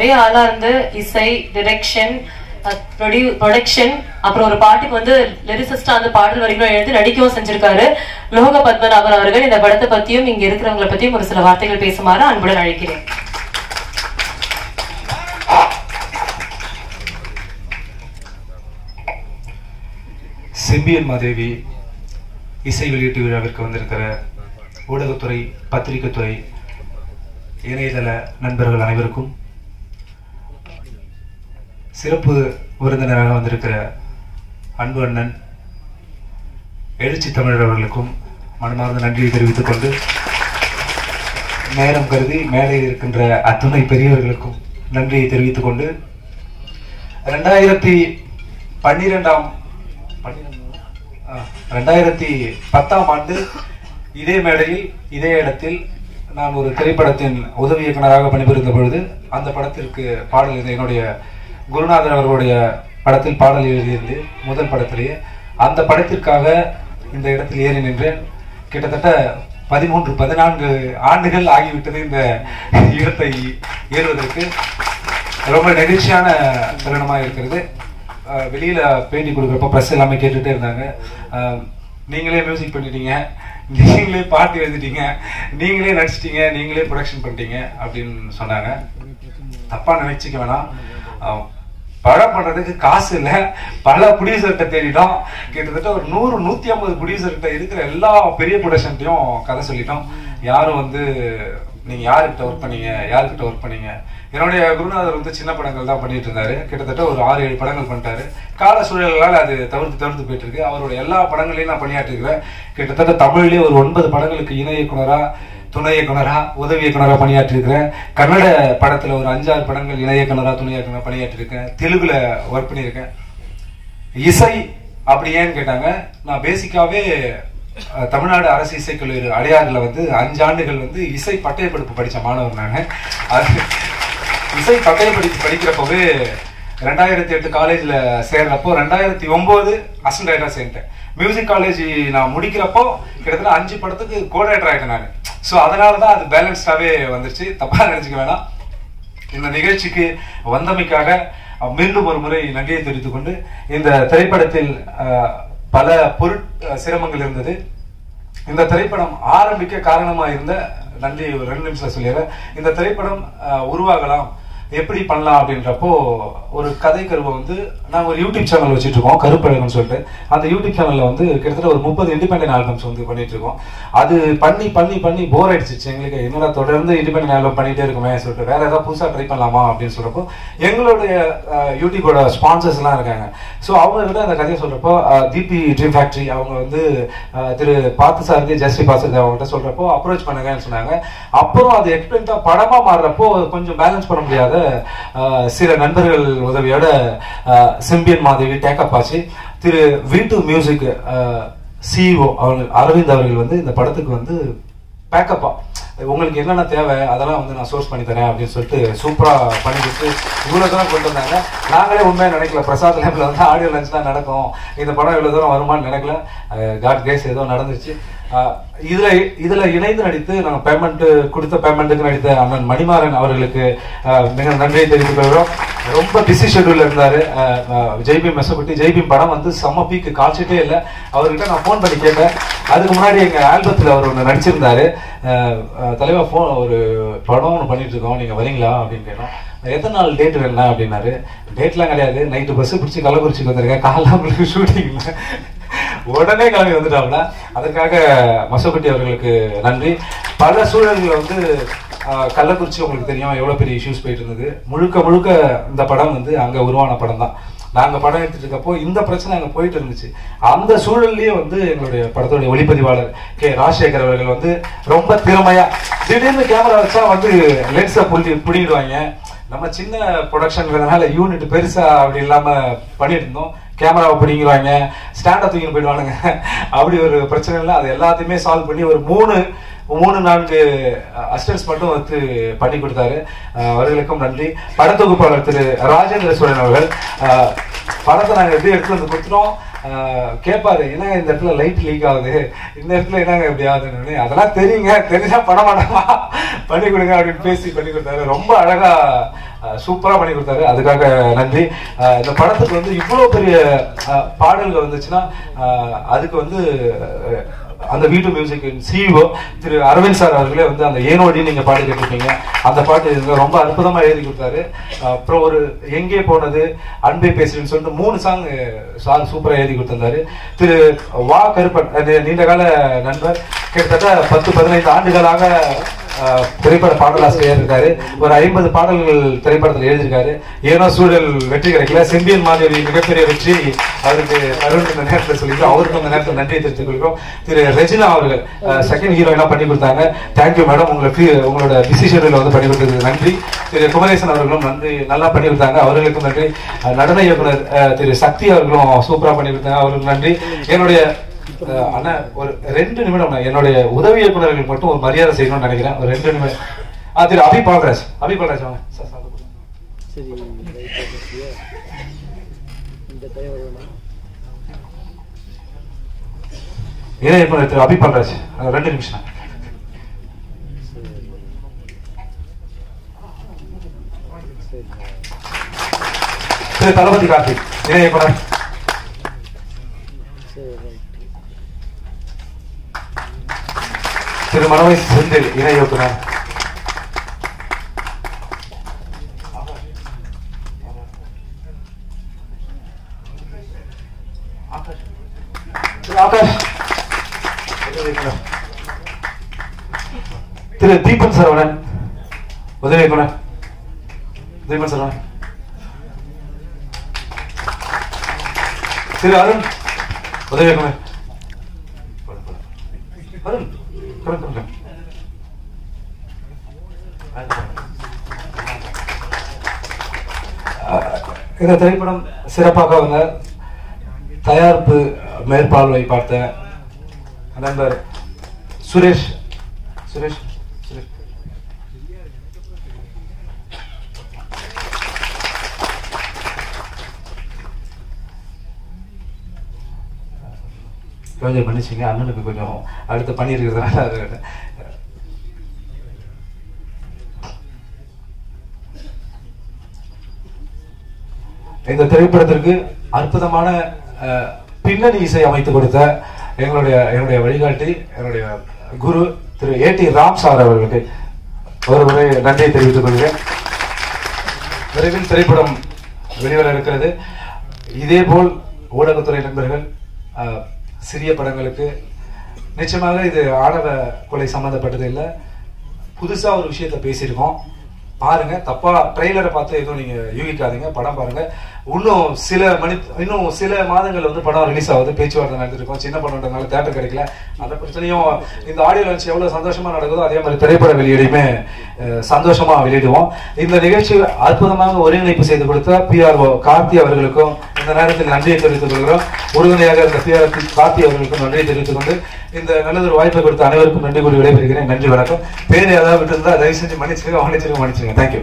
ஒரே ஆளா இருந்து இசை, டிரெக்ஷன், ப்ரொடக்ஷன், அப்புறம் ஒரு பாட்டுக்கு வந்து லிரிசிஸ்டா அந்த பாடல் வரைக்கும் எழுதி நடிக்கவும் செஞ்சிருக்காரு. லோக பத்மநாபன் அவர்கள் இந்த படத்தை பத்தியும் இங்க இருக்கிறவங்களை பத்தியும் ஒரு சில வார்த்தைகள் பேசுமாறு அன்புடன் அழைக்கிறேன். செம்பியன் மாதேவி இசை வெளியீட்டு விழாவிற்கு வந்திருக்கிற ஊடகத்துறை, பத்திரிகைத்துறை, இணையதள நண்பர்கள் அனைவருக்கும், சிறப்பு விருந்தினராக வந்திருக்கிற அன்பு அண்ணன் எழுச்சி தமிழர் அவர்களுக்கும் மனமார்ந்த நன்றியை தெரிவித்துக் கொண்டு, நேரம் கருதி மேடையில் இருக்கின்ற அத்துணை பெரியவர்களுக்கும் நன்றியை தெரிவித்துக் கொண்டு, 2010ஆம் ஆண்டு இதே மேடையில் இதே இடத்தில் நான் ஒரு திரைப்படத்தின் உதவி இயக்குநராக பணிபுரிந்த பொழுது அந்த படத்திற்கு பாடல், என்னுடைய குருநாதர் அவர்களுடைய படத்தில் பாடல் எழுதியிருந்து முதல் படத்திலேயே அந்த படத்திற்காக இந்த இடத்தில் ஏறி நின்றேன். கிட்டத்தட்ட 13-14 ஆண்டுகள் ஆகிவிட்டது இந்த இடத்தை ஏறுவதற்கு. ரொம்ப நெகிழ்ச்சியான தருணமாக இருக்கிறது. வெளியில பேட்டி கொடுக்குறப்ப ப்ரெஸ் எல்லாமே கேட்டுட்டே இருந்தாங்க, நீங்களே மியூசிக் பண்ணிட்டீங்க, நீங்களே பாட்டு எழுதிட்டீங்க, நீங்களே நடிச்சிட்டீங்க, நீங்களே ப்ரொடக்ஷன் பண்ணிட்டீங்க அப்படின்னு சொன்னாங்க. தப்பா நினைச்சிக்க வேணாம். படம் பண்றதுக்கு காசு இல்லை, பல ப்ரொடியூசர்கிட்ட தேடிட்டோம். கிட்டத்தட்ட ஒரு 100-150 ப்ரொடியூசர்கிட்ட இருக்கிற எல்லா பெரிய ப்ரொடக்ஷன்ட்டையும் கதை சொல்லிட்டோம். யாரும் வந்து நீங்க யாருக்கிட்ட ஒர்க் பண்ணீங்க, யாருக்கிட்ட ஒர்க் பண்ணீங்க. என்னுடைய குருநாதர் வந்து சின்ன படங்கள் தான் பண்ணிட்டு இருந்தாரு. கிட்டத்தட்ட ஒரு 6-7 படங்கள் பண்ணிட்டாரு. கால சூழல்களால் அது தவிர்த்து போயிட்டு இருக்கு. அவரோட எல்லா படங்களையும் நான் பணியாற்றிருக்கிறேன். கிட்டத்தட்ட தமிழ்லேயே ஒரு 9 படங்களுக்கு இணை இயக்குனரா, துணை இயக்குனரா, உதவி இயக்குனரா பணியாற்றிருக்கிறேன். கன்னட படத்துல ஒரு 5-6 படங்கள் இணை இயக்குனரா, துணை இயக்குனரா பணியாற்றிருக்கேன். தெலுங்குல ஒர்க் பண்ணியிருக்கேன். இசை அப்படி ஏன்னு கேட்டாங்க, நான் பேசிக்காவே தமிழ்நாடு அரசு இசைக்கல்லூரி அடையாறுல வந்து 5 ஆண்டுகள் வந்து இசை பட்டய படிப்பு படிச்ச மாணவர் நான். அது இசை பட்டய படிப்பு படிக்கிறப்பவே 2008 காலேஜ்ல சேர்றப்போ 2009 அசிஸ்டன்ட் டைரக்டரா சேர்ந்தேன். மியூசிக் காலேஜ் நான் முடிக்கிறப்போ கிட்டத்தட்ட 5 படத்துக்கு கோ டைரக்டர் ஆயிட்டேன் நான். ஸோ அதனாலதான் அது பேலன்ஸ்டாவே வந்துருச்சு. தப்பா நினைச்சுக்க வேணாம். இந்த நிகழ்ச்சிக்கு வந்தமைக்காக மீண்டும் ஒரு முறை நன்றியை தெரிவித்துக் கொண்டு, இந்த திரைப்படத்தில் பல சிரமங்கள் இருந்தது. இந்த திரைப்படம் ஆரம்பிக்க காரணமா இருந்த நன்றி ஒரு 2 நிமிஷம் சொல்லிடுறேன். இந்த திரைப்படம் உருவாகலாம், எப்படி பண்ணலாம் அப்படின்றப்போ ஒரு கதை கருவை வந்து நாங்கள் ஒரு யூடியூப் சேனல் வச்சுட்டு இருக்கோம், கருப்பழகம்னு சொல்லிட்டு. அந்த யூடியூப் சேனல்ல வந்து கிட்டத்தட்ட ஒரு 30 இண்டிபெண்டன்ட் ஆல்பம்ஸ் வந்து பண்ணிட்டு இருக்கோம். அது பண்ணி போர் ஆயிடுச்சு எங்களுக்கு. என்னடா தொடர்ந்து இண்டிபெண்டன்ட் ஆல்பம் பண்ணிட்டே இருக்குமே சொல்லிட்டு வேற ஏதாவது புதுசா ட்ரை பண்ணலாமா அப்படின்னு சொல்றப்போ எங்களுடைய யூடியூபோட ஸ்பான்சர்ஸ் எல்லாம் இருக்காங்க. ஸோ அவங்க கிட்ட அந்த கதையை சொல்றப்போ தீபி ட்ரீம் ஃபேக்டரி அவங்க வந்து திரு பார்த்தசாரதி, ஜெயஸ்ரீ பாசதி அவங்ககிட்ட சொல்றப்போ அப்ரோச் பண்ணுங்கன்னு சொன்னாங்க. அப்புறம் அது எக்ஸ்பிளைன்டா படமா மாறுறப்போ கொஞ்சம் பேலன்ஸ் பண்ண முடியாத சில நண்பர்கள் உதவியோட செம்பியன் மாதேவி டேக்கப் ஆச்சு. திரு V2 மியூசிக் CEO அரவிந்த் அவர்கள் வந்து இந்த படத்துக்கு வந்து பேக்கப்பா உங்களுக்கு என்னென்ன தேவை அதெல்லாம் வந்து நான் சோர்ஸ் பண்ணி தரேன் அப்படின்னு சொல்லிட்டு சூப்பரா பண்ணி கொடுத்து இவ்வளவு தூரம் கொண்டு வந்தாங்க. நாங்களே உண்மையா நினைக்கல பிரசாத் லேப்ல வந்து ஆடியோ லஞ்ச் தான் நடக்கும், இந்த படம் இவ்வளவு தூரம் வருமானு நினைக்கல. காட் கிரேஸ் ஏதோ நடந்துருச்சு. இதுல இணைந்து நடித்து நாங்கள் கொடுத்த பேமெண்ட்டுக்கு நடித்த அண்ணன் மணிமாறன் அவர்களுக்கு மிக நன்றியை தெரிவித்துக் கொள்கிறோம். ரொம்ப பிஸி ஷெட்யூல்ல இருந்தாரு. ஜெய்பீம் மெசப்பட்டி ஜெய்பீம் படம் வந்து செம்ம பீக்கு, கால்ஷீட்டே இல்லை. அவர்கிட்ட நான் போன் பண்ணி கேட்டேன். அதுக்கு முன்னாடி எங்க ஆல்பத்துல அவர் ஒன்று நடிச்சிருந்தாரு. தலைவா ஒரு படம் ஒன்று பண்ணிட்டு இருக்கோம், நீங்க வரீங்களா அப்படின்னு கேட்டோம். எத்தனை நாள் டேட் வேணா அப்படின்னாரு. டேட்லாம் கிடையாது, நைட்டு பஸ் பிடிச்சி கள்ளக்குறிச்சிக்கு வந்திருக்கேன், காலைல உங்களுக்கு ஷூட்டிங் உடனே கிளம்பி வந்துட்டாப்ல. அதுக்காக மசோபட்டி அவர்களுக்கு நன்றி. பல சூழல்கள் வந்து கள்ளக்குறிச்சி உங்களுக்கு தெரியும் எவ்வளவு பெரிய இஷ்யூஸ் போயிட்டு இருந்தது. முழுக்க இந்த படம் வந்து அங்க உருவான படம் தான். நாங்க படம் எடுத்துட்டு இருக்கப்போ இந்த பிரச்சனை அங்க போயிட்டு இருந்துச்சு. அந்த சூழல்லயே வந்து எங்களுடைய படத்துடைய ஒளிப்பதிவாளர் கே ராஜசேகர் அவர்கள் வந்து ரொம்ப திறமையா திடீர்னு கேமரா வச்சா வந்து லென்ஸை புடிடுவாங்க. நம்ம சின்ன ப்ரொடக்ஷன்ங்கிறதுனால யூனிட் பெருசா அப்படி இல்லாம பண்ணிட்டு இருந்தோம். கேமராவை பிடிங்கிடுவாங்க, ஸ்டாண்டை தூக்கிட்டு போயிடுவானுங்க. அப்படி ஒரு பிரச்சனை இல்லை. அது எல்லாத்தையுமே சால்வ் பண்ணி ஒரு 3-4 அசிஸ்டன்ஸ் மட்டும் வந்து பண்ணி கொடுத்தாரு. அவர்களுக்கும் நன்றி. படத்தொகுப்பாளர் திரு ராஜேந்திர சோழன் அவர்கள் படத்தை நாங்கள் எப்படி எடுத்து வந்து கொடுத்துட்டோம். கேட்பாரு, என்னங்க இந்த இடத்துல லைட் லீக் ஆகுது, இந்த இடத்துல என்னங்க எப்படி ஆகுதுன்னு. அதெல்லாம் தெரியுங்க, தெரிஞ்சா படம் மாட்டோமா பண்ணி கொடுங்க அப்படின்னு பேசி பண்ணி கொடுத்தாரு. ரொம்ப அழகா சூப்பரா பண்ணி கொடுத்தாரு, அதுக்காக நன்றி. இந்த படத்துக்கு வந்து இவ்வளவு பெரிய பாடல்கள் வந்துச்சுன்னா அதுக்கு வந்து அந்த வீட்டு மியூசிக் சிஇஓ திரு அரவிந்த் சார் அவர்களே வந்து அந்த ஏனோடி நீங்க பாடி கேட்டிருப்பீங்க, அந்த பாட்டு ரொம்ப அற்புதமா எழுதி கொடுத்தாரு. அப்புறம் ஒரு எங்கே போனது, அன்பை பேசுறேன்னு சொல்லிட்டு 3 சாங் சூப்பரா எழுதி கொடுத்திருந்தாரு. திரு வா கருப்பன் நீண்ட கால நண்பர், கிட்டத்தட்ட 10-15 ஆண்டுகளாக திரைப்பட பாடலாசிரியர் இருக்காரு. ஒரு 50 பாடல்கள் திரைப்படத்தில் எழுதியிருக்காரு. ஏனோ சூழல் வெற்றி கிடைக்கல, செம்பியன் மாதேவி மிகப்பெரிய வெற்றி அவருக்கு அருண் இந்த நேரத்தில் சொல்லிக்கிறோம். அவருக்கு அந்த நேரத்தில் நன்றியை தெரிவித்துக் கொள்கிறோம். திரு ரெஜினா அவர்கள் செகண்ட் ஹீரோயினா பண்ணி கொடுத்தாங்க. தேங்க்யூ மேடம், உங்களோட பிசி ஷெட்யூல் வந்து பண்ணி கொடுத்ததுக்கு நன்றி. திரு குமரேசன் அவர்களும் நன்றி, நல்லா பண்ணி கொடுத்தாங்க, அவர்களுக்கும் நன்றி. நடன இயக்குனர் திரு சக்தி அவர்களும் சூப்பரா பண்ணி கொடுத்தாங்க, அவர்களுக்கு நன்றி. என்னுடைய அண்ணா ஒரு 2 நிமிடம் என்னுடைய உதவி இயக்குநர்களுக்கு மட்டும் ஒரு மரியாதை செய்யணும்னு நினைக்கிறேன். ஒரு 2 நிமிடம். திரு அபி பால்ராஜ் வாங்க. இணை இயக்குனர் திரு அபி பால்ராஜ் 2 நிமிஷம். திரு தளபதி கார்த்திக் இணை இயக்குனர். திரு மனோவை செந்தில் இணை இயக்குனர். திரு தீபன் சரவணன் உதவி இயக்குனர். தீபன் சரவணன். திரு அருண் உதவி இயக்குனர். அருண் இந்த திரைப்படம் சிறப்பாக வந்த தயாரிப்பு மேற்பார்வை பார்த்த நண்பர் சுரேஷ் கொஞ்சம் பண்ணிச்சிங்க, அண்ணனுக்கு கொஞ்சம் அடுத்து பண்ணியிருக்கிறதுனால. இந்த திரைப்படத்திற்கு அற்புதமான பின்னணி இசை அமைத்து கொடுத்த என்னுடைய வழிகாட்டி, என்னுடைய குரு திரு ஏடி ராம் சார் அவர்களுக்கு ஒரு முறை நன்றியை தெரிவித்துக் கொள்கிறேன். விரைவில் திரைப்படம் வெளிவர இருக்கிறது. இதேபோல் ஊடகத்துறை நண்பர்கள் சிறிய படங்களுக்கு நிச்சயமாக இது ஆணவ கொலை சம்பந்தப்பட்டது இல்லை, புதுசா ஒரு விஷயத்த பேசியிருக்கோம், பாருங்க. தப்பா ட்ரெய்லரை பார்த்து எதுவும் நீங்க யூகிக்காதீங்க, படம் பாருங்க. இன்னும் சில மாதங்கள் வந்து படம் ரிலீஸ் ஆகுது, பேச்சுவார்த்தை நடத்திருக்கோம். சின்ன படம்ன்றதுனால தேட்டர் கிடைக்கல, அந்த பிரச்சனையும் இந்த ஆடியோ லான்ச் எவ்வளவு சந்தோஷமா நடக்குதோ அதே மாதிரி திரைப்பட வெளியீடுமே சந்தோஷமா வெளியிடுவோம். இந்த நிகழ்ச்சி அற்புதமாக ஒருங்கிணைப்பு செய்து கொடுத்த PRO கார்த்தி அவர்களுக்கும் இந்த நேரத்தில் நன்றியை தெரிவித்துக் கொள்கிறோம். உறுதுணையாக இருந்த PRO கார்த்தி அவர்களுக்கும் நன்றியை தெரிவித்துக் கொண்டு இந்த நல்லதொரு வாய்ப்பை கொடுத்த அனைவருக்கும் நன்றி கூறி விடைபெறுகிறேன். நன்றி, வணக்கம். பேர் ஏதாவது இருந்தா தயவு செஞ்சு மன்னிச்சிருங்க. தேங்க்யூ.